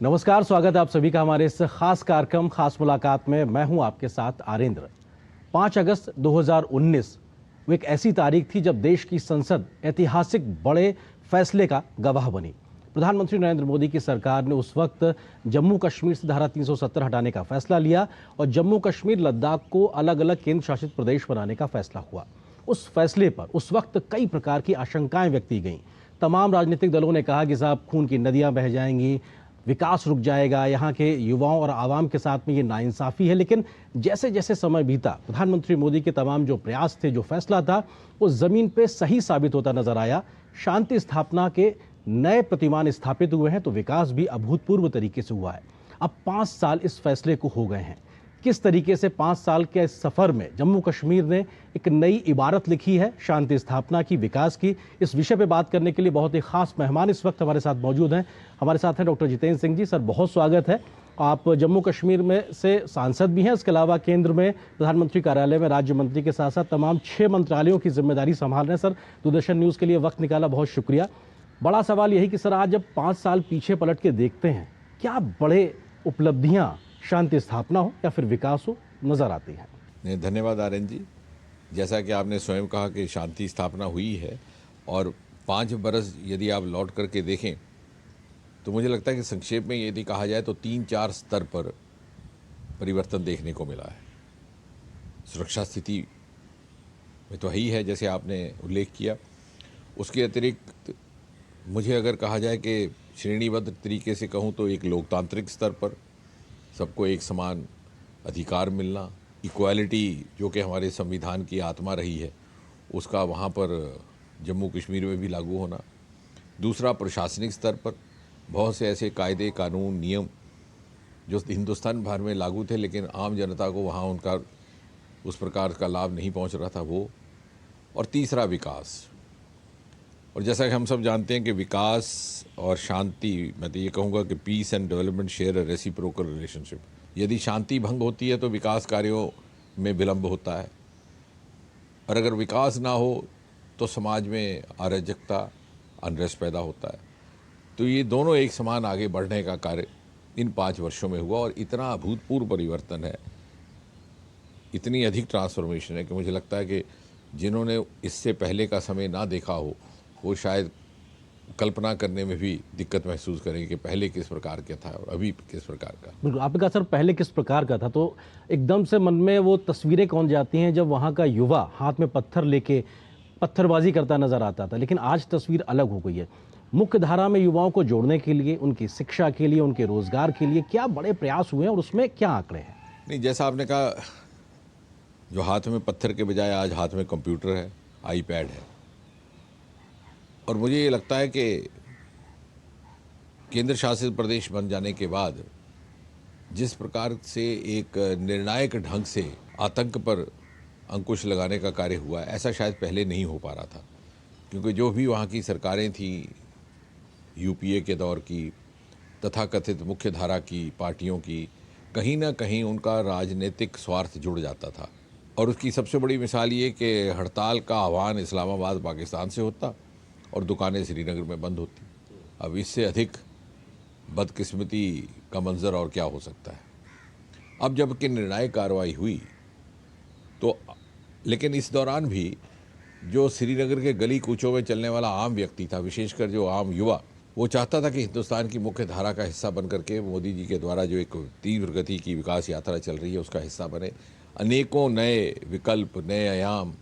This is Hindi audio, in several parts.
नमस्कार, स्वागत है आप सभी का हमारे इस खास कार्यक्रम खास मुलाकात में। मैं हूं आपके साथ आरेंद्र। 5 अगस्त 2019 वो एक ऐसी तारीख थी जब देश की संसद ऐतिहासिक बड़े फैसले का गवाह बनी। प्रधानमंत्री नरेंद्र मोदी की सरकार ने उस वक्त जम्मू कश्मीर से धारा 370 हटाने का फैसला लिया और जम्मू कश्मीर लद्दाख को अलग अलग केंद्र शासित प्रदेश बनाने का फैसला हुआ। उस फैसले पर उस वक्त कई प्रकार की आशंकाएं व्यक्त की गईं। तमाम राजनीतिक दलों ने कहा कि साहब खून की नदियां बह जाएंगी, विकास रुक जाएगा, यहाँ के युवाओं और आवाम के साथ में ये नाइंसाफ़ी है। लेकिन जैसे जैसे समय बीता, प्रधानमंत्री मोदी के तमाम जो प्रयास थे, जो फैसला था, वो ज़मीन पे सही साबित होता नजर आया। शांति स्थापना के नए प्रतिमान स्थापित हुए हैं तो विकास भी अभूतपूर्व तरीके से हुआ है। अब 5 साल इस फैसले को हो गए हैं। किस तरीके से 5 साल के इस सफ़र में जम्मू कश्मीर ने एक नई इबारत लिखी है शांति स्थापना की, विकास की, इस विषय पे बात करने के लिए बहुत ही खास मेहमान इस वक्त हमारे साथ मौजूद हैं। हमारे साथ हैं डॉक्टर जितेंद्र सिंह जी। सर, बहुत स्वागत है। आप जम्मू कश्मीर में से सांसद भी हैं, इसके अलावा केंद्र में प्रधानमंत्री कार्यालय में राज्य मंत्री के साथ साथ तमाम 6 मंत्रालयों की जिम्मेदारी संभाल रहे हैं। सर, दूरदर्शन न्यूज़ के लिए वक्त निकाला, बहुत शुक्रिया। बड़ा सवाल यही कि सर, आज जब 5 साल पीछे पलट के देखते हैं, क्या बड़े उपलब्धियां शांति स्थापना हो या फिर विकास हो नजर आती है? नहीं, धन्यवाद आर्यन जी। जैसा कि आपने स्वयं कहा कि शांति स्थापना हुई है और 5 बरस यदि आप लौट करके देखें तो मुझे लगता है कि संक्षेप में यदि कहा जाए तो 3-4 स्तर पर परिवर्तन देखने को मिला है। सुरक्षा स्थिति में तो ही है, जैसे आपने उल्लेख किया। उसके अतिरिक्त मुझे अगर कहा जाए कि श्रेणीबद्ध तरीके से कहूँ तो एक लोकतांत्रिक स्तर पर सबको एक समान अधिकार मिलना, इक्वालिटी जो कि हमारे संविधान की आत्मा रही है, उसका वहाँ पर जम्मू कश्मीर में भी लागू होना। दूसरा, प्रशासनिक स्तर पर बहुत से ऐसे कायदे, कानून, नियम जो हिंदुस्तान भर में लागू थे लेकिन आम जनता को वहाँ उनका उस प्रकार का लाभ नहीं पहुँच रहा था, वो। और तीसरा, विकास। और जैसा कि हम सब जानते हैं कि विकास और शांति, मैं तो ये कहूँगा कि peace and development share a reciprocal relationship. यदि शांति भंग होती है तो विकास कार्यों में विलंब होता है, और अगर विकास ना हो तो समाज में अराजकता, अनरेस्ट पैदा होता है। तो ये दोनों एक समान आगे बढ़ने का कार्य इन 5 वर्षों में हुआ और इतना अभूतपूर्व परिवर्तन है, इतनी अधिक ट्रांसफॉर्मेशन है कि मुझे लगता है कि जिन्होंने इससे पहले का समय ना देखा हो वो शायद कल्पना करने में भी दिक्कत महसूस करेंगे कि पहले किस प्रकार का था और अभी किस प्रकार का। बिल्कुल, आपने कहा सर पहले किस प्रकार का था, तो एकदम से मन में वो तस्वीरें कौन जाती हैं जब वहाँ का युवा हाथ में पत्थर लेके पत्थरबाजी करता नजर आता था। लेकिन आज तस्वीर अलग हो गई है। मुख्य धारा में युवाओं को जोड़ने के लिए, उनकी शिक्षा के लिए, उनके रोजगार के लिए क्या बड़े प्रयास हुए हैं और उसमें क्या आंकड़े हैं? नहीं, जैसा आपने कहा, जो हाथ में पत्थर के बजाय आज हाथ में कंप्यूटर है, आईपैड है। और मुझे ये लगता है कि केंद्र शासित प्रदेश बन जाने के बाद जिस प्रकार से एक निर्णायक ढंग से आतंक पर अंकुश लगाने का कार्य हुआ है, ऐसा शायद पहले नहीं हो पा रहा था। क्योंकि जो भी वहाँ की सरकारें थीं, यूपीए के दौर की, तथाकथित मुख्य धारा की पार्टियों की, कहीं ना कहीं उनका राजनीतिक स्वार्थ जुड़ जाता था। और उसकी सबसे बड़ी मिसाल ये कि हड़ताल का आह्वान इस्लामाबाद, पाकिस्तान से होता और दुकानें श्रीनगर में बंद होती। अब इससे अधिक बदकिस्मती का मंजर और क्या हो सकता है। अब जबकि निर्णायक कार्रवाई हुई तो, लेकिन इस दौरान भी जो श्रीनगर के गली कूचों में चलने वाला आम व्यक्ति था, विशेषकर जो आम युवा, वो चाहता था कि हिंदुस्तान की मुख्य धारा का हिस्सा बन करके मोदी जी के द्वारा जो एक तीव्र गति की विकास यात्रा चल रही है उसका हिस्सा बने। अनेकों नए विकल्प, नए आयाम,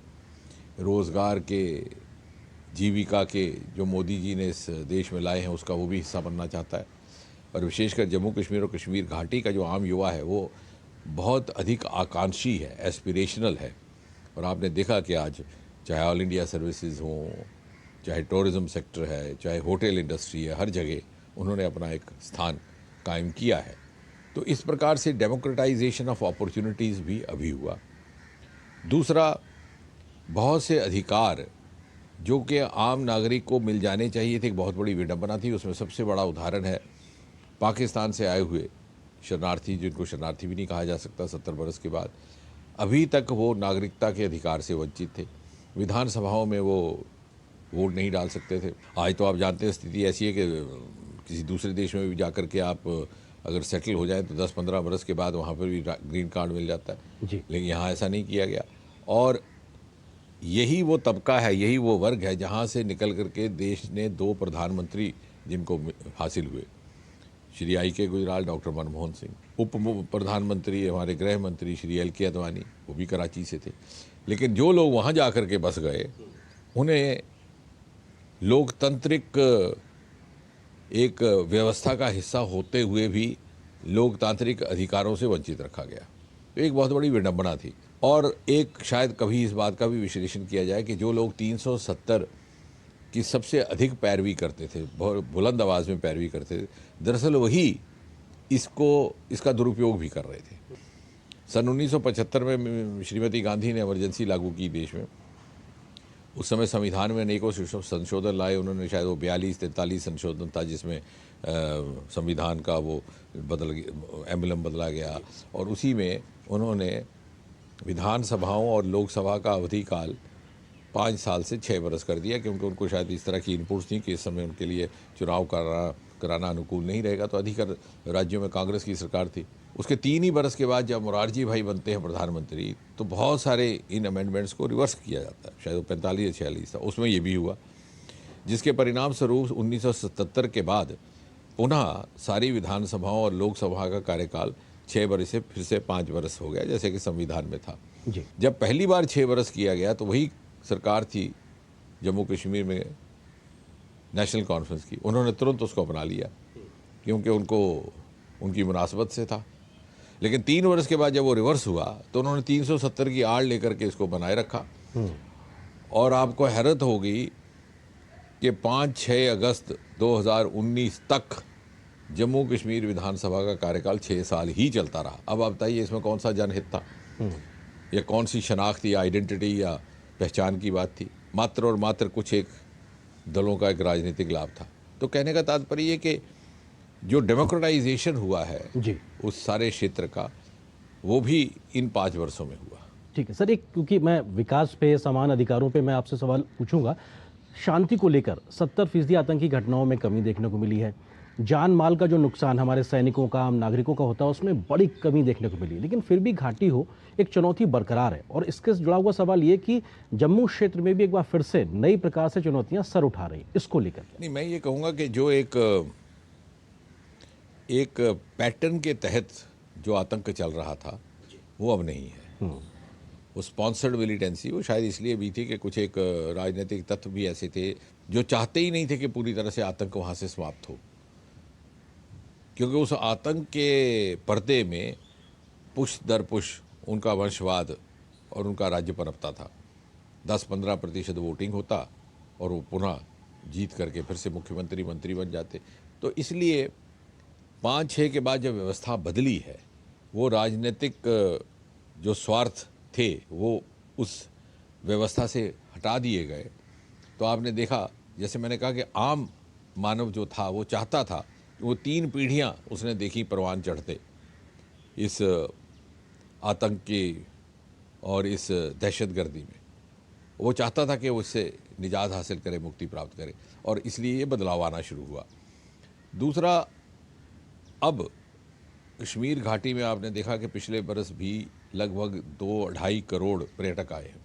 रोज़गार के, जीविका के जो मोदी जी ने इस देश में लाए हैं उसका वो भी हिस्सा बनना चाहता है। और विशेषकर जम्मू कश्मीर और कश्मीर घाटी का जो आम युवा है वो बहुत अधिक आकांक्षी है, एस्पिरेशनल है। और आपने देखा कि आज चाहे ऑल इंडिया सर्विसेज हों, चाहे टूरिज़्म सेक्टर है, चाहे होटल इंडस्ट्री है, हर जगह उन्होंने अपना एक स्थान कायम किया है। तो इस प्रकार से डेमोक्रेटाइजेशन ऑफ अपॉर्चुनिटीज़ भी अभी हुआ। दूसरा, बहुत से अधिकार जो कि आम नागरिक को मिल जाने चाहिए थे, एक बहुत बड़ी विडंबना थी। उसमें सबसे बड़ा उदाहरण है पाकिस्तान से आए हुए शरणार्थी, जिनको शरणार्थी भी नहीं कहा जा सकता 70 बरस के बाद। अभी तक वो नागरिकता के अधिकार से वंचित थे, विधानसभाओं में वो वोट नहीं डाल सकते थे। आज तो आप जानते हैं स्थिति ऐसी है कि किसी दूसरे देश में भी जाकर के आप अगर सेटल हो जाए तो 10-15 बरस के बाद वहाँ पर भी ग्रीन कार्ड मिल जाता है। जी। लेकिन यहाँ ऐसा नहीं किया गया। और यही वो तबका है, यही वो वर्ग है जहाँ से निकल करके देश ने 2 प्रधानमंत्री जिनको हासिल हुए, श्री I.K. गुजराल, डॉक्टर मनमोहन सिंह, उप प्रधानमंत्री हमारे गृह मंत्री श्री L.K. अडवाणी, वो भी कराची से थे। लेकिन जो लोग वहाँ जा कर के बस गए, उन्हें लोकतांत्रिक एक व्यवस्था का हिस्सा होते हुए भी लोकतांत्रिक अधिकारों से वंचित रखा गया। तो एक बहुत बड़ी विडंबना थी। और एक शायद कभी इस बात का भी विश्लेषण किया जाए कि जो लोग 370 की सबसे अधिक पैरवी करते थे, बहुत बुलंद आवाज़ में पैरवी करते थे, दरअसल वही इसका दुरुपयोग भी कर रहे थे। सन 1975 में श्रीमती गांधी ने इमरजेंसी लागू की देश में। उस समय संविधान में अनेकों संशोधन लाए उन्होंने, शायद वो 42-43 संशोधन था जिसमें संविधान का वो एम्बलम बदला गया। और उसी में उन्होंने विधानसभाओं और लोकसभा का अवधि काल 5 साल से 6 बरस कर दिया, क्योंकि उनको शायद इस तरह की इनपुट्स थी कि इस समय उनके लिए चुनाव कराना अनुकूल नहीं रहेगा। तो अधिकतर राज्यों में कांग्रेस की सरकार थी। उसके 3 ही बरस के बाद जब मोरारजी भाई बनते हैं प्रधानमंत्री, तो बहुत सारे इन अमेंडमेंट्स को रिवर्स किया जाता है। शायद वो 45 या 46 था, उसमें ये भी हुआ, जिसके परिणाम स्वरूप 1977 के बाद पुनः सारी विधानसभाओं और लोकसभा का कार्यकाल 6 बरस से फिर से 5 बरस हो गया, जैसे कि संविधान में था। जी। जब पहली बार 6 बरस किया गया तो वही सरकार थी जम्मू कश्मीर में नेशनल कॉन्फ्रेंस की, उन्होंने तुरंत उसको अपना लिया क्योंकि उनको उनकी मुनासबत से था। लेकिन 3 वर्ष के बाद जब वो रिवर्स हुआ तो उन्होंने 370 की आड़ लेकर के इसको बनाए रखा। और आपको हैरत होगी कि 5-6 अगस्त 2019 तक जम्मू कश्मीर विधानसभा का कार्यकाल 6 साल ही चलता रहा। अब आप बताइए इसमें कौन सा जनहित था या कौन सी शनाख्ती या आइडेंटिटी या पहचान की बात थी? मात्र और मात्र कुछ एक दलों का एक राजनीतिक लाभ था। तो कहने का तात्पर्य ये कि जो डेमोक्रेटाइजेशन हुआ है जी। उस सारे क्षेत्र का, वो भी इन 5 वर्षों में हुआ। ठीक है सर, एक क्योंकि मैं विकास पे, समान अधिकारों पे मैं आपसे सवाल पूछूंगा। शांति को लेकर 70% आतंकी घटनाओं में कमी देखने को मिली है। जान माल का जो नुकसान हमारे सैनिकों का, आम नागरिकों का होता है, उसमें बड़ी कमी देखने को मिली। लेकिन फिर भी घाटी हो, एक चुनौती बरकरार है। और इसके जुड़ा हुआ सवाल ये कि जम्मू क्षेत्र में भी एक बार फिर से नई प्रकार से चुनौतियां सर उठा रही, इसको लेकर नहीं, मैं ये कहूँगा कि जो एक पैटर्न के तहत जो आतंक चल रहा था वो अब नहीं है। वो स्पॉन्सर्ड मिलिटेंसी, वो शायद इसलिए भी थी कि कुछ एक राजनीतिक तत्व भी ऐसे थे जो चाहते ही नहीं थे कि पूरी तरह से आतंक वहाँ से समाप्त हो, क्योंकि उस आतंक के पर्दे में पुश दर पुश उनका वंशवाद और उनका राज्य पनपता था। 10-15% वोटिंग होता और वो पुनः जीत करके फिर से मुख्यमंत्री मंत्री बन जाते। तो इसलिए 5-6 के बाद जब व्यवस्था बदली है, वो राजनीतिक जो स्वार्थ थे वो उस व्यवस्था से हटा दिए गए। तो आपने देखा, जैसे मैंने कहा कि आम मानव जो था वो चाहता था, वो 3 पीढ़ियाँ उसने देखी परवान चढ़ते इस आतंक की और इस दहशतगर्दी में। वो चाहता था कि वो इससे निजात हासिल करे, मुक्ति प्राप्त करे, और इसलिए ये बदलाव आना शुरू हुआ। दूसरा, अब कश्मीर घाटी में आपने देखा कि पिछले बरस भी लगभग 2-2.5 करोड़ पर्यटक आए हैं।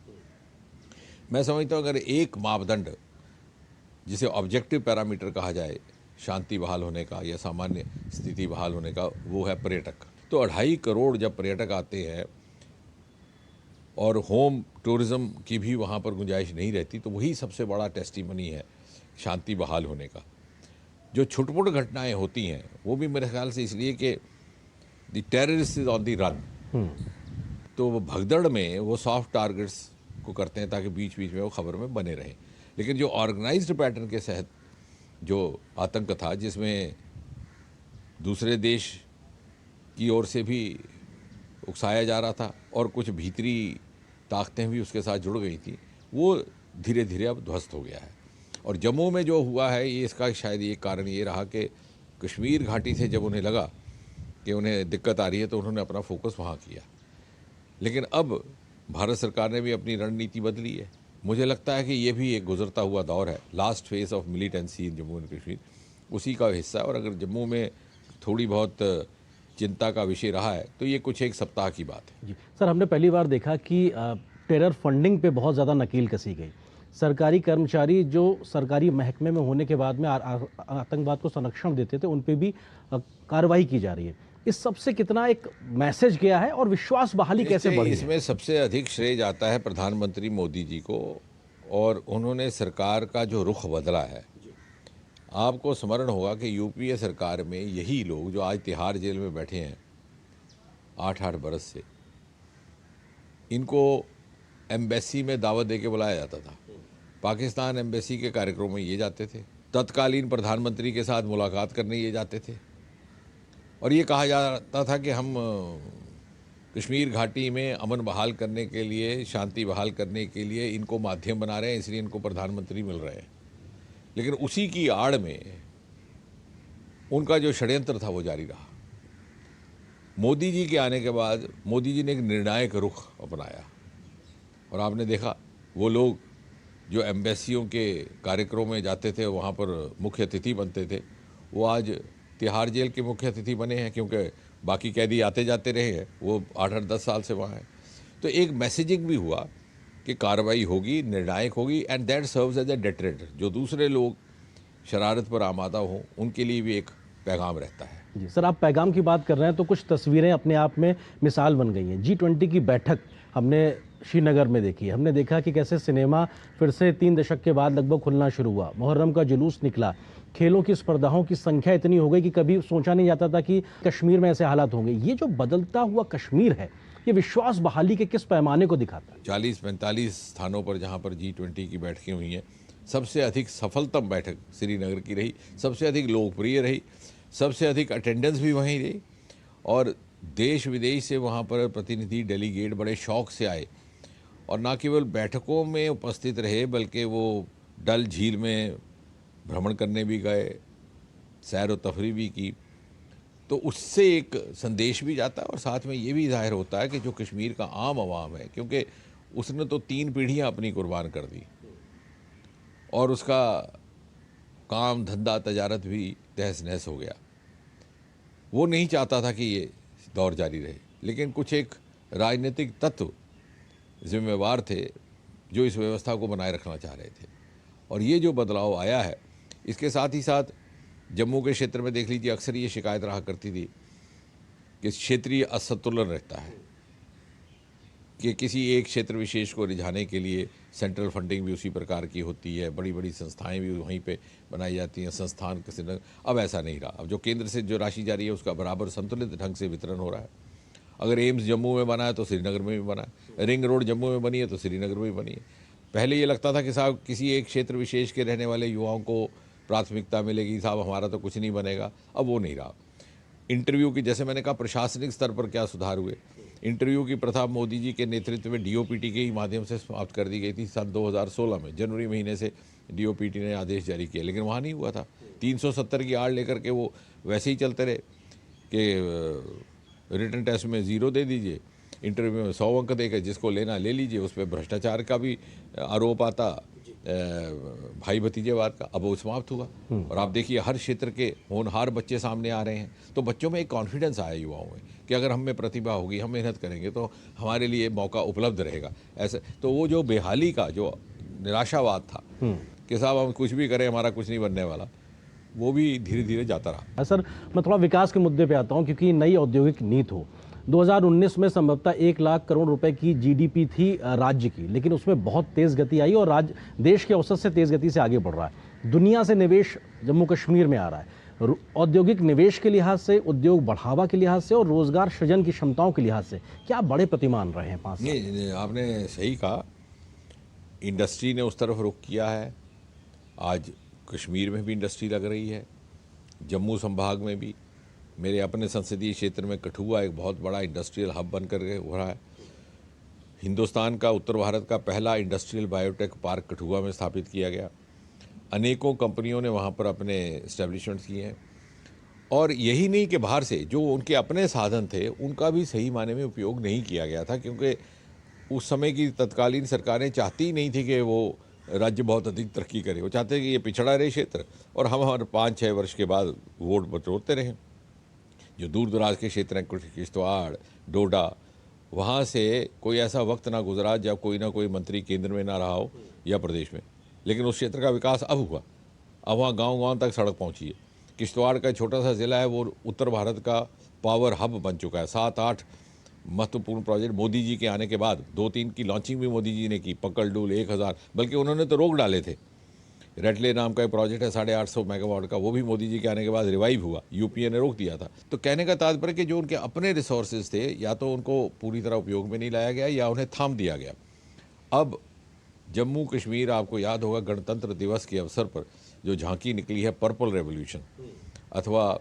मैं समझता हूँ अगर एक मापदंड जिसे ऑब्जेक्टिव पैरामीटर कहा जाए शांति बहाल होने का या सामान्य स्थिति बहाल होने का, वो है पर्यटक। तो 2.5 करोड़ जब पर्यटक आते हैं और होम टूरिज़्म की भी वहाँ पर गुंजाइश नहीं रहती, तो वही सबसे बड़ा टेस्टिमनी है शांति बहाल होने का। जो छुटपुट घटनाएं होती हैं वो भी मेरे ख्याल से इसलिए कि the terrorist is on the run, तो वो भगदड़ में वो सॉफ्ट टारगेट्स को करते हैं ताकि बीच बीच में वो खबर में बने रहें। लेकिन जो ऑर्गेनाइज्ड पैटर्न के तहत जो आतंक था, जिसमें दूसरे देश की ओर से भी उकसाया जा रहा था और कुछ भीतरी ताकतें भी उसके साथ जुड़ गई थी, वो धीरे धीरे अब ध्वस्त हो गया है। और जम्मू में जो हुआ है, ये इसका शायद एक कारण ये रहा कि कश्मीर घाटी से जब उन्हें लगा कि उन्हें दिक्कत आ रही है तो उन्होंने अपना फोकस वहाँ किया। लेकिन अब भारत सरकार ने भी अपनी रणनीति बदली है। मुझे लगता है कि ये भी एक गुजरता हुआ दौर है, last phase of militancy in Jammu and Kashmir, उसी का हिस्सा है। और अगर जम्मू में थोड़ी बहुत चिंता का विषय रहा है तो ये कुछ एक सप्ताह की बात है। जी सर, हमने पहली बार देखा कि टेरर फंडिंग पे बहुत ज़्यादा नकील कसी गई। सरकारी कर्मचारी जो सरकारी महकमे में होने के बाद में आतंकवाद को संरक्षण देते थे, उन पे भी कार्रवाई की जा रही है। इस सब से कितना एक मैसेज गया है और विश्वास बहाली कैसे बढ़ी है? इसमें सबसे अधिक श्रेय जाता है प्रधानमंत्री मोदी जी को, और उन्होंने सरकार का जो रुख बदला है। आपको स्मरण होगा कि यूपीए सरकार में यही लोग जो आज तिहाड़ जेल में बैठे हैं 8-8 बरस से, इनको एम्बेसी में दावत दे के बुलाया जाता था। पाकिस्तान एम्बेसी के कार्यक्रम में ये जाते थे, तत्कालीन प्रधानमंत्री के साथ मुलाकात करने ये जाते थे, और ये कहा जाता था कि हम कश्मीर घाटी में अमन बहाल करने के लिए, शांति बहाल करने के लिए इनको माध्यम बना रहे हैं, इसलिए इनको प्रधानमंत्री मिल रहे हैं। लेकिन उसी की आड़ में उनका जो षड्यंत्र था वो जारी रहा। मोदी जी के आने के बाद मोदी जी ने एक निर्णायक रुख अपनाया, और आपने देखा वो लोग जो एम्बेसियों के कार्यक्रमों में जाते थे, वहाँ पर मुख्य अतिथि बनते थे, वो आज तिहाड़ जेल के मुख्य अतिथि बने हैं, क्योंकि बाकी कैदी आते जाते रहे हैं, वो 8-10 साल से वहाँ हैं। तो एक मैसेजिंग भी हुआ कि कार्रवाई होगी, निर्णायक होगी, and that serves as a deterrent. जो दूसरे लोग शरारत पर आमादा हों, उनके लिए भी एक पैगाम रहता है। जी सर, आप पैगाम की बात कर रहे हैं तो कुछ तस्वीरें अपने आप में मिसाल बन गई हैं। G20 की बैठक हमने श्रीनगर में देखी। हमने देखा कि कैसे सिनेमा फिर से 3 दशक के बाद लगभग खुलना शुरू हुआ। मुहर्रम का जुलूस निकला। खेलों की स्पर्धाओं की संख्या इतनी हो गई कि कभी सोचा नहीं जाता था कि कश्मीर में ऐसे हालात होंगे। ये जो बदलता हुआ कश्मीर है, ये विश्वास बहाली के किस पैमाने को दिखाता है? 40-45 स्थानों पर जहाँ पर G20 की बैठकें हुई हैं, सबसे अधिक सफलतम बैठक श्रीनगर की रही, सबसे अधिक लोकप्रिय रही, सबसे अधिक अटेंडेंस भी वहीं रही, और देश विदेश से वहाँ पर प्रतिनिधि, डेलीगेट बड़े शौक से आए, और ना केवल बैठकों में उपस्थित रहे बल्कि वो डल झील में भ्रमण करने भी गए, सैर व तफरी भी की। तो उससे एक संदेश भी जाता है, और साथ में ये भी जाहिर होता है कि जो कश्मीर का आम आवाम है, क्योंकि उसने तो 3 पीढ़ियाँ अपनी कुर्बान कर दी, और उसका काम धंधा तजारत भी तहस नहस हो गया। वो नहीं चाहता था कि ये दौर जारी रहे, लेकिन कुछ एक राजनीतिक तत्व जिम्मेवार थे जो इस व्यवस्था को बनाए रखना चाह रहे थे। और ये जो बदलाव आया है, इसके साथ ही साथ जम्मू के क्षेत्र में देख लीजिए, अक्सर ये शिकायत रहा करती थी कि क्षेत्रीय असंतुलन रहता है, कि किसी एक क्षेत्र विशेष को रिझाने के लिए सेंट्रल फंडिंग भी उसी प्रकार की होती है, बड़ी बड़ी संस्थाएं भी वहीं पे बनाई जाती हैं, संस्थान किसी न। अब ऐसा नहीं रहा। अब जो केंद्र से जो राशि जा रही है उसका बराबर संतुलित ढंग से वितरण हो रहा है। अगर एम्स जम्मू में बना है तो श्रीनगर में भी बना है, रिंग रोड जम्मू में बनी है तो श्रीनगर में भी बनी है। पहले ये लगता था कि साहब किसी एक क्षेत्र विशेष के रहने वाले युवाओं को प्राथमिकता मिलेगी, साहब हमारा तो कुछ नहीं बनेगा। अब वो नहीं रहा। इंटरव्यू की, जैसे मैंने कहा, प्रशासनिक स्तर पर क्या सुधार हुए। इंटरव्यू की प्रथा मोदी जी के नेतृत्व में DOPT के ही माध्यम से समाप्त कर दी गई थी सन 2016 में। जनवरी महीने से DOPT ने आदेश जारी किया, लेकिन वहाँ नहीं हुआ था। 370 की आड़ लेकर के वो वैसे ही चलते रहे कि रिटन टेस्ट में 0 दे दीजिए, इंटरव्यू में 100 अंक देकर जिसको लेना ले लीजिए। उस पर भ्रष्टाचार का भी आरोप आता, भाई भतीजेवाद का। अब वो समाप्त हुआ, और आप देखिए हर क्षेत्र के होनहार बच्चे सामने आ रहे हैं। तो बच्चों में एक कॉन्फिडेंस आया युवाओं में कि अगर हम में प्रतिभा होगी, हम मेहनत करेंगे तो हमारे लिए मौका उपलब्ध रहेगा। ऐसे तो वो जो बेहाली का जो निराशावाद था कि साहब हम कुछ भी करें हमारा कुछ नहीं बनने वाला, वो भी धीरे धीरे जाता रहा। सर, मैं थोड़ा विकास के मुद्दे पे आता हूँ, क्योंकि नई औद्योगिक नीति हो 2019 में संभवतः 1 लाख करोड़ रुपए की GDP थी राज्य की, लेकिन उसमें बहुत तेज़ गति आई और राज्य देश के औसत से तेज़ गति से आगे बढ़ रहा है। दुनिया से निवेश जम्मू कश्मीर में आ रहा है। औद्योगिक निवेश के लिहाज से, उद्योग बढ़ावा के लिहाज से और रोजगार सृजन की क्षमताओं के लिहाज से क्या बड़े प्रतिमान रहे हैं 5 साल? नहीं, आपने सही कहा। इंडस्ट्री ने उस तरफ रुख किया है। आज कश्मीर में भी इंडस्ट्री लग रही है, जम्मू संभाग में भी। मेरे अपने संसदीय क्षेत्र में कठुआ एक बहुत बड़ा इंडस्ट्रियल हब बनकर के उभरा है। हिंदुस्तान का, उत्तर भारत का पहला इंडस्ट्रियल बायोटेक पार्क कठुआ में स्थापित किया गया। अनेकों कंपनियों ने वहाँ पर अपने इस्टेब्लिशमेंट्स किए हैं। और यही नहीं कि बाहर से जो उनके अपने साधन थे उनका भी सही मायने में उपयोग नहीं किया गया था, क्योंकि उस समय की तत्कालीन सरकारें चाहती ही नहीं थी कि वो राज्य बहुत अधिक तरक्की करे। वो चाहते हैं कि ये पिछड़ा रहे क्षेत्र और हम हर 5-6 वर्ष के बाद वोट बटोरते रहें। जो दूर दराज के क्षेत्र हैं, किश्तवाड़, डोडा, वहाँ से कोई ऐसा वक्त ना गुजरा जब कोई ना कोई मंत्री केंद्र में ना रहा हो या प्रदेश में, लेकिन उस क्षेत्र का विकास अब हुआ। अब वहाँ गांव-गांव तक सड़क पहुँची है। किश्तवाड़ का छोटा सा ज़िला है, वो उत्तर भारत का पावर हब बन चुका है। 7-8 महत्वपूर्ण प्रोजेक्ट मोदी जी के आने के बाद, 2-3 की लॉन्चिंग भी मोदी जी ने की, पकड़डुल 1000, बल्कि उन्होंने तो रोक डाले थे। रेटले नाम का एक प्रोजेक्ट है 850 मेगावाट का, वो भी मोदी जी के आने के बाद रिवाइव हुआ, यूपीए ने रोक दिया था। तो कहने का तात्पर्य कि जो उनके अपने रिसोर्सेज थे, या तो उनको पूरी तरह उपयोग में नहीं लाया गया या उन्हें थाम दिया गया। अब जम्मू कश्मीर, आपको याद होगा गणतंत्र दिवस के अवसर पर जो झांकी निकली है, पर्पल रेवोल्यूशन अथवा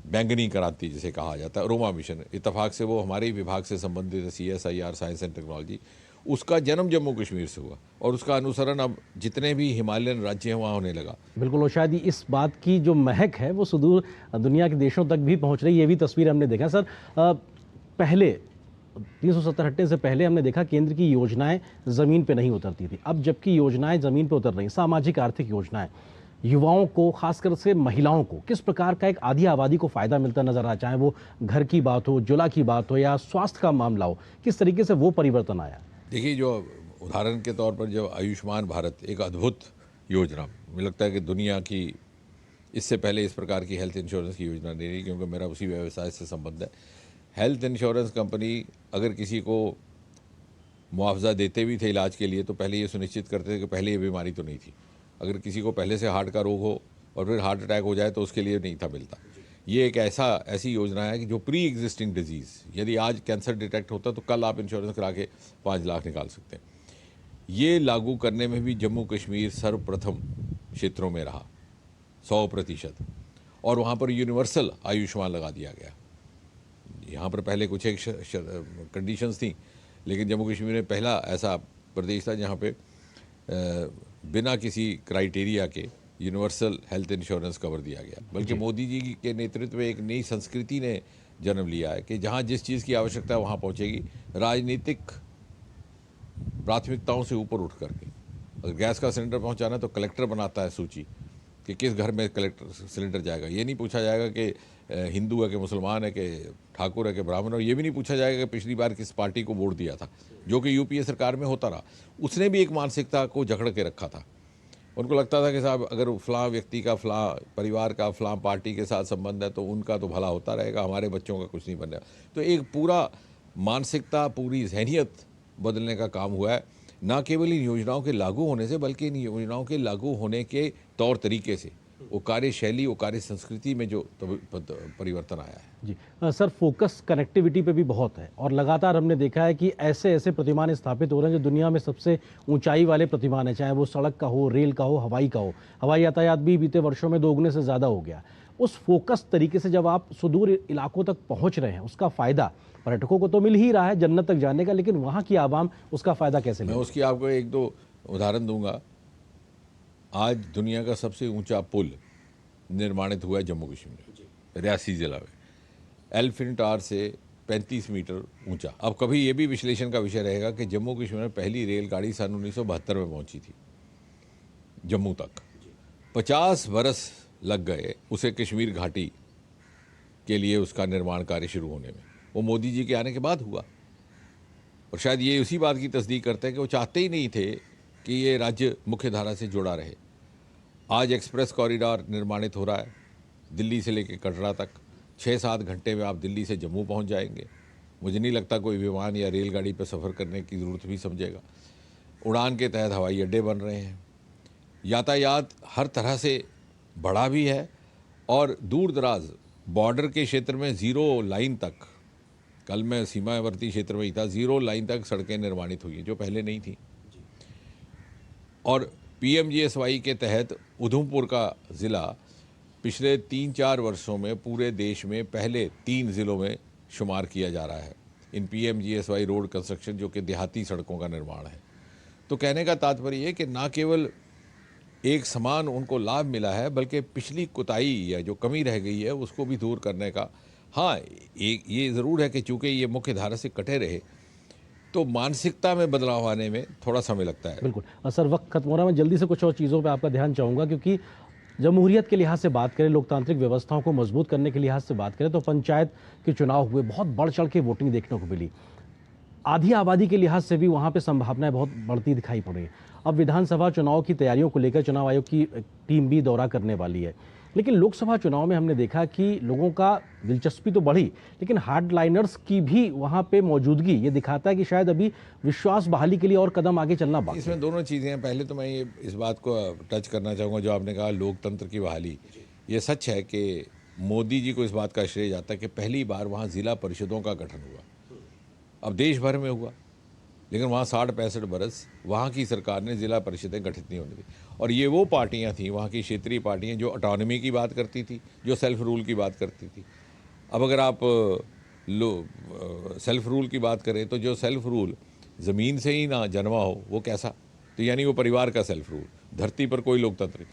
बैंगनी क्रांति जिसे कहा जाता है, रोमा मिशन, इत्तेफाक से वो हमारे ही विभाग से संबंधित है, CSIR, साइंस एंड टेक्नोलॉजी, उसका जन्म जम्मू कश्मीर से हुआ और उसका अनुसरण अब जितने भी हिमालयन राज्य हैं वहाँ होने लगा। बिल्कुल, और शायद इस बात की जो महक है वो सुदूर दुनिया के देशों तक भी पहुंच रही है। ये भी तस्वीर हमने देखा सर। पहले 370 से पहले हमने देखा केंद्र की योजनाएं ज़मीन पे नहीं उतरती थी। अब जबकि योजनाएं ज़मीन पे उतर रही, सामाजिक आर्थिक योजनाएं, युवाओं को, खासकर से महिलाओं को किस प्रकार का एक आधी आबादी को फ़ायदा मिलता नजर आ, चाहे वो घर की बात हो, जुला की बात हो या स्वास्थ्य का मामला हो, किस तरीके से वो परिवर्तन आया? देखिए, जो उदाहरण के तौर पर जो आयुष्मान भारत एक अद्भुत योजना, मुझे लगता है कि दुनिया की इससे पहले इस प्रकार की हेल्थ इंश्योरेंस की योजना नहीं रही, क्योंकि मेरा उसी व्यवसाय से संबंध है। हेल्थ इंश्योरेंस कंपनी अगर किसी को मुआवजा देते भी थे इलाज के लिए, तो पहले ये सुनिश्चित करते थे कि पहले ये बीमारी तो नहीं थी। अगर किसी को पहले से हार्ट का रोग हो और फिर हार्ट अटैक हो जाए तो उसके लिए नहीं था मिलता। ये एक ऐसी योजना है कि जो प्री एग्जिस्टिंग डिजीज़, यदि आज कैंसर डिटेक्ट होता तो कल आप इंश्योरेंस करा के 5 लाख निकाल सकते हैं। ये लागू करने में भी जम्मू कश्मीर सर्वप्रथम क्षेत्रों में रहा, 100%, और वहाँ पर यूनिवर्सल आयुष्मान लगा दिया गया। यहाँ पर पहले कुछ एक कंडीशंस थी, लेकिन जम्मू कश्मीर में पहला ऐसा प्रदेश था जहाँ पे बिना किसी क्राइटेरिया के यूनिवर्सल हेल्थ इंश्योरेंस कवर दिया गया। बल्कि मोदी जी के नेतृत्व में एक नई संस्कृति ने जन्म लिया है कि जहाँ जिस चीज़ की आवश्यकता है वहाँ पहुँचेगी, राजनीतिक प्राथमिकताओं से ऊपर उठ करके। अगर गैस का सिलेंडर पहुँचाना है तो कलेक्टर बनाता है सूची कि किस घर में कलेक्टर सिलेंडर जाएगा। ये नहीं पूछा जाएगा कि हिंदू है कि मुसलमान है कि ठाकुर है कि ब्राह्मण, और ये भी नहीं पूछा जाएगा कि पिछली बार किस पार्टी को वोट दिया था, जो कि यूपीए सरकार में होता रहा। उसने भी एक मानसिकता को जकड़ के रखा था। उनको लगता था कि साहब अगर फ़लाँ व्यक्ति का, फ़लाँ परिवार का, फ़लाँ पार्टी के साथ संबंध है तो उनका तो भला होता रहेगा, हमारे बच्चों का कुछ नहीं बन रहा। तो एक पूरा मानसिकता, पूरी जहनियत बदलने का काम हुआ है, ना केवल इन योजनाओं के लागू होने से, बल्कि इन योजनाओं के लागू होने के तौर तरीके से, वो कार्यशैली, वो कार्य संस्कृति में जो परिवर्तन आया है। जी सर, फोकस कनेक्टिविटी पे भी बहुत है और लगातार हमने देखा है कि ऐसे ऐसे प्रतिमान स्थापित हो रहे हैं जो दुनिया में सबसे ऊंचाई वाले प्रतिमान है, चाहे वो सड़क का हो, रेल का हो, हवाई का हो। हवाई यातायात भी बीते वर्षों में 2 गुने से ज़्यादा हो गया। उस फोकस तरीके से जब आप सुदूर इलाकों तक पहुँच रहे हैं, उसका फ़ायदा पर्यटकों को तो मिल ही रहा है जन्नत तक जाने का, लेकिन वहाँ की आवाम उसका फ़ायदा कैसे ले? मैं उसकी आपको 1-2 उदाहरण दूंगा। आज दुनिया का सबसे ऊंचा पुल निर्माणित हुआ है जम्मू कश्मीर, रियासी जिला में, एलिफेंट टावर से 35 मीटर ऊंचा। अब कभी ये भी विश्लेषण का विषय रहेगा कि जम्मू कश्मीर में पहली रेलगाड़ी सन 1972 में पहुंची थी जम्मू तक। 50 बरस लग गए उसे कश्मीर घाटी के लिए उसका निर्माण कार्य शुरू होने में। वो मोदी जी के आने के बाद हुआ, और शायद ये उसी बात की तस्दीक करते हैं कि वो चाहते ही नहीं थे कि ये राज्य मुख्य धारा से जुड़ा रहे। आज एक्सप्रेस कॉरिडोर निर्माणित हो रहा है दिल्ली से लेकर कटरा तक। 6-7 घंटे में आप दिल्ली से जम्मू पहुंच जाएंगे। मुझे नहीं लगता कोई विमान या रेलगाड़ी पर सफ़र करने की ज़रूरत भी समझेगा। उड़ान के तहत हवाई अड्डे बन रहे हैं। यातायात हर तरह से बढ़ा भी है, और दूर दराज बॉर्डर के क्षेत्र में 0 लाइन तक, कल मैं सीमावर्ती क्षेत्र में ही था, 0 लाइन तक सड़कें निर्माणित हुई हैं जो पहले नहीं थी। और PMGSY के तहत उधमपुर का ज़िला पिछले 3-4 वर्षों में पूरे देश में पहले 3 ज़िलों में शुमार किया जा रहा है इन PMGSY रोड कंस्ट्रक्शन, जो कि देहाती सड़कों का निर्माण है। तो कहने का तात्पर्य है कि ना केवल एक समान उनको लाभ मिला है, बल्कि पिछली कुताई या जो कमी रह गई है उसको भी दूर करने का। हाँ, एक ये ज़रूर है कि चूँकि ये मुख्य धारा से कटे रहे, तो मानसिकता में बदलाव आने में थोड़ा समय लगता है। बिल्कुल। सर, वक्त खत्म हो रहा है, मैं जल्दी से कुछ और चीज़ों पे आपका ध्यान चाहूँगा, क्योंकि जमहूरियत के लिहाज से बात करें, लोकतांत्रिक व्यवस्थाओं को मजबूत करने के लिहाज से बात करें, तो पंचायत के चुनाव हुए, बहुत बढ़ चढ़ के वोटिंग देखने को मिली। आधी आबादी के लिहाज से भी वहाँ पे संभावनाएं बहुत बढ़ती दिखाई पड़ रही हैं। अब विधानसभा चुनाव की तैयारियों को लेकर चुनाव आयोग की टीम भी दौरा करने वाली है, लेकिन लोकसभा चुनाव में हमने देखा कि लोगों का दिलचस्पी तो बढ़ी, लेकिन हार्डलाइनर्स की भी वहाँ पे मौजूदगी ये दिखाता है कि शायद अभी विश्वास बहाली के लिए और कदम आगे चलना बाकी है। इसमें दोनों चीज़ें हैं। पहले तो मैं ये इस बात को टच करना चाहूँगा जो आपने कहा लोकतंत्र की बहाली। ये सच है कि मोदी जी को इस बात का श्रेय जाता है कि पहली बार वहाँ ज़िला परिषदों का गठन हुआ। अब देश भर में हुआ, लेकिन वहाँ 60-65 बरस वहाँ की सरकार ने ज़िला परिषदें गठित नहीं होने दी। और ये वो पार्टियाँ थीं, वहाँ की क्षेत्रीय पार्टियाँ, जो ऑटोनॉमी की बात करती थी, जो सेल्फ रूल की बात करती थी। अब अगर आप सेल्फ रूल की बात करें तो जो सेल्फ रूल ज़मीन से ही ना जन्मा हो वो कैसा, तो यानी वो परिवार का सेल्फ रूल, धरती पर कोई लोकतंत्र।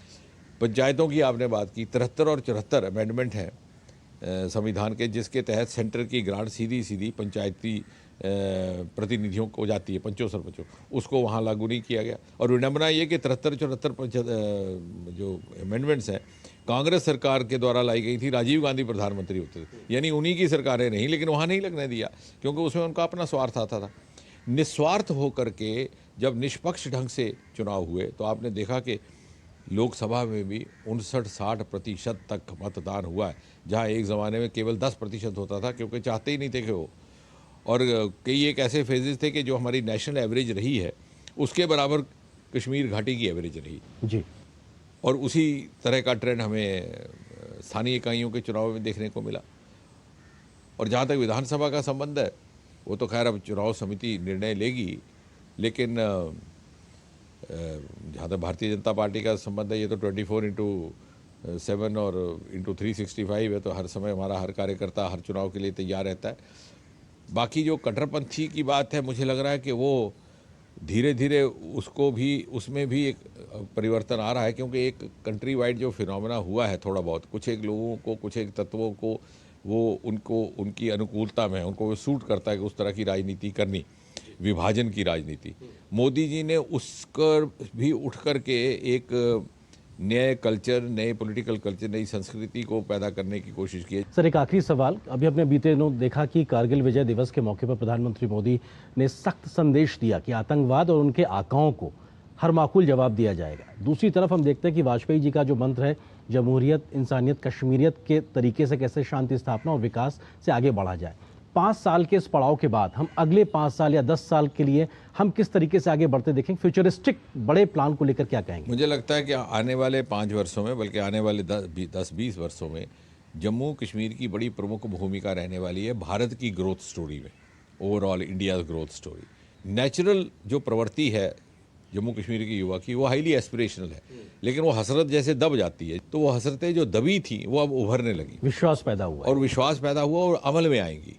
पंचायतों की आपने बात की, 73 और 74 अमेंडमेंट हैं संविधान के, जिसके तहत सेंटर की ग्रांट सीधी सीधी पंचायती प्रतिनिधियों को जाती है, पंचों सरपंचों, उसको वहाँ लागू नहीं किया गया। और विडम्बना ये कि 73-74 जो अमेंडमेंट्स हैं कांग्रेस सरकार के द्वारा लाई गई थी, राजीव गांधी प्रधानमंत्री होते थे, यानी उन्हीं की सरकारें नहीं, लेकिन वहाँ नहीं लगने दिया क्योंकि उसमें उनका अपना स्वार्थ आता था। निस्वार्थ होकर के जब निष्पक्ष ढंग से चुनाव हुए तो आपने देखा कि लोकसभा में भी 59-60% तक मतदान हुआ है, जहाँ एक ज़माने में केवल 10% होता था, क्योंकि चाहते ही नहीं थे कि हो। और कई एक ऐसे फेजेस थे कि जो हमारी नेशनल एवरेज रही है उसके बराबर कश्मीर घाटी की एवरेज रही जी। और उसी तरह का ट्रेंड हमें स्थानीय इकाइयों के चुनाव में देखने को मिला। और जहाँ तक विधानसभा का संबंध है वो तो खैर अब चुनाव समिति निर्णय लेगी, लेकिन जहाँ तक भारतीय जनता पार्टी का संबंध है ये तो 24/7 और ×365 है, तो हर समय हमारा हर कार्यकर्ता हर चुनाव के लिए तैयार रहता है। बाकी जो कट्टरपंथी की बात है, मुझे लग रहा है कि वो धीरे धीरे उसमें भी एक परिवर्तन आ रहा है, क्योंकि एक कंट्री वाइड जो फिनोमेना हुआ है थोड़ा बहुत, कुछ एक लोगों को, कुछ एक तत्वों को वो उनको उनकी अनुकूलता में उनको वो सूट करता है कि उस तरह की राजनीति करनी, विभाजन की राजनीति। मोदी जी ने उसकर भी उठ कर के एक नए कल्चर, नए पॉलिटिकल कल्चर, नई संस्कृति को पैदा करने की कोशिश की है। सर, एक आखिरी सवाल, अभी अपने बीते दिनों देखा कि कारगिल विजय दिवस के मौके पर प्रधानमंत्री मोदी ने सख्त संदेश दिया कि आतंकवाद और उनके आकाओं को हर माकूल जवाब दिया जाएगा। दूसरी तरफ हम देखते हैं कि वाजपेयी जी का जो मंत्र है, जमहूरियत, इंसानियत, कश्मीरियत के तरीके से कैसे शांति स्थापना और विकास से आगे बढ़ा जाए। 5 साल के इस पड़ाव के बाद हम अगले 5 साल या 10 साल के लिए हम किस तरीके से आगे बढ़ते देखेंगे, फ्यूचरिस्टिक बड़े प्लान को लेकर क्या कहेंगे? मुझे लगता है कि आने वाले 5 वर्षों में, बल्कि आने वाले 10-20 वर्षों में जम्मू कश्मीर की बड़ी प्रमुख भूमिका रहने वाली है भारत की ग्रोथ स्टोरी में, overall India growth story. Natural जो प्रवृत्ति है जम्मू कश्मीर की युवा की, वो हाईली एस्पिरेशनल है, लेकिन वो हसरत जैसे दब जाती है, तो वो हसरतें जो दबी थी वो अब उभरने लगी, विश्वास पैदा हुआ और विश्वास पैदा हुआ और अमल में आएंगी,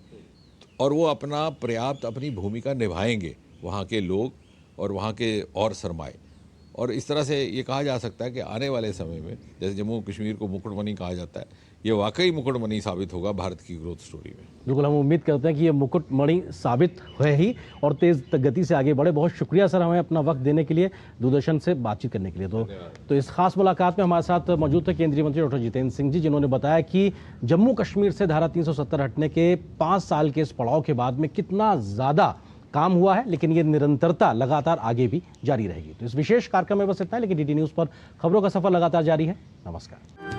और वो अपनी भूमिका निभाएंगे, वहाँ के लोग और वहाँ के और सरमाए। और इस तरह से ये कहा जा सकता है कि आने वाले समय में, जैसे जम्मू कश्मीर को मुकुटमणि कहा जाता है, ये वाकई मुकुटमणि साबित होगा भारत की ग्रोथ स्टोरी में। बिल्कुल, हम उम्मीद करते हैं कि ये मुकुटमणि साबित है ही और तेज गति से आगे बढ़े। बहुत शुक्रिया सर, हमें अपना वक्त देने के लिए, दूरदर्शन से बातचीत करने के लिए। तो इस खास मुलाकात में हमारे साथ मौजूद थे केंद्रीय मंत्री डॉक्टर जितेंद्र सिंह जी, जिन्होंने बताया कि जम्मू कश्मीर से धारा 370 हटने के 5 साल के इस पड़ाव के बाद में कितना ज़्यादा काम हुआ है, लेकिन ये निरंतरता लगातार आगे भी जारी रहेगी। तो इस विशेष कार्यक्रम में बस इतना है, लेकिन डीडी न्यूज़ पर खबरों का सफर लगातार जारी है। नमस्कार।